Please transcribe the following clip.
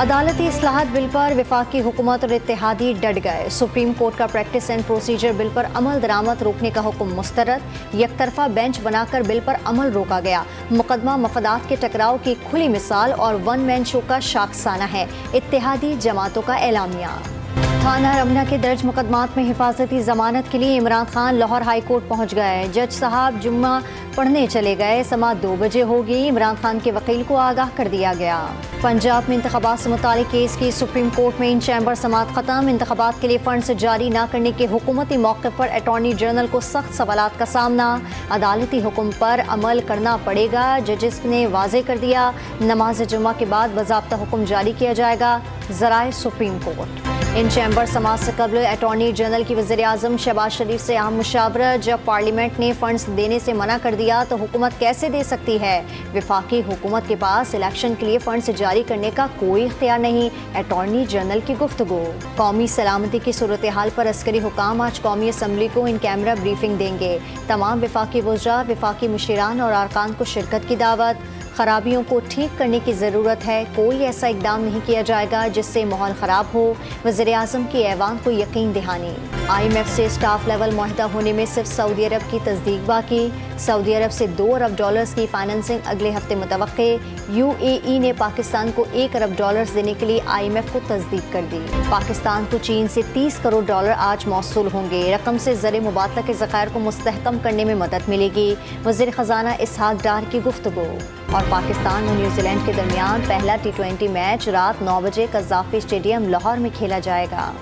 अदालती इस्लाहत बिल पर वफाकी हुकूमत और इत्तेहादी डट गए। सुप्रीम कोर्ट का प्रैक्टिस एंड प्रोसीजर बिल पर अमल दरामद रोकने का हुक्म मुस्तरद। यकतरफा बेंच बनाकर बिल पर अमल रोका गया। मुकदमा मफादात के टकराव की खुली मिसाल और वन मैन शो का शाखसाना है। इत्तेहादी जमातों का एलामिया। थाना रमना के दर्ज मुकदमात में हिफाजती जमानत के लिए इमरान खान लाहौर हाई कोर्ट पहुंच गए। जज साहब जुम्मा पढ़ने चले गए। समाअत 2 बजे होगी। इमरान खान के वकील को आगाह कर दिया गया। पंजाब में इंतखाबात से मुतालिक केस की सुप्रीम कोर्ट में इन चैम्बर समाअत खत्म। इंतखाबात के लिए फंड्स जारी न करने के हुकूमती मौक़िफ़ पर अटॉर्नी जनरल को सख्त सवालात का सामना। अदालती हुक्म पर अमल करना पड़ेगा। जजेस ने वाज़ेह कर दिया, नमाज जुम्मा के बाद बाज़ाब्ता हुक्म जारी किया जाएगा। ज़राए सुप्रीम कोर्ट। इन चैम्बर समाअत से कबल अटॉर्नी जनरल की वज़ीर आज़म शहबाज शरीफ से अहम मुशावरत। जब पार्लियामेंट ने फंड्स देने से मना कर दिया तो हुकूमत कैसे दे सकती है। वफाकी हुकूमत के पास इलेक्शन के लिए फंड्स जारी करने का कोई इख्तियार नहीं। अटॉर्नी जनरल की गुफ्तगू। कौमी सलामती की सूरत हाल पर अस्करी हुकाम आज कौमी असम्बली को इन कैमरा ब्रीफिंग देंगे। तमाम वफाकी वज़रा, वफाकी मुशीरान और अरकान को शिरकत की दावत। खराबियों को ठीक करने की ज़रूरत है। कोई ऐसा इकदाम नहीं किया जाएगा जिससे माहौल ख़राब हो। वज़ीर आज़म की ऐवान को यकीन दहानी। IMF से स्टाफ लेवल मुआहदा होने में सिर्फ सऊदी अरब की तस्दीक बाकी। सऊदी अरब से $2 अरब की फाइनेंसिंग अगले हफ्ते मुतवक्के। UAE ने पाकिस्तान को $1 अरब देने के लिए IMF को तस्दीक कर दी। पाकिस्तान को चीन से $30 करोड़ आज मौसूल होंगे। रकम से ज़र मुबादला के ज़खायर को मुस्तहकम करने में मदद मिलेगी। वज़ीर ख़जाना इसहाक डार की गुफ्तगू। और पाकिस्तान और न्यूजीलैंड के दरमियान पहला T20 मैच रात 9 बजे कज़ाफ़ी स्टेडियम लाहौर में खेला जाएगा।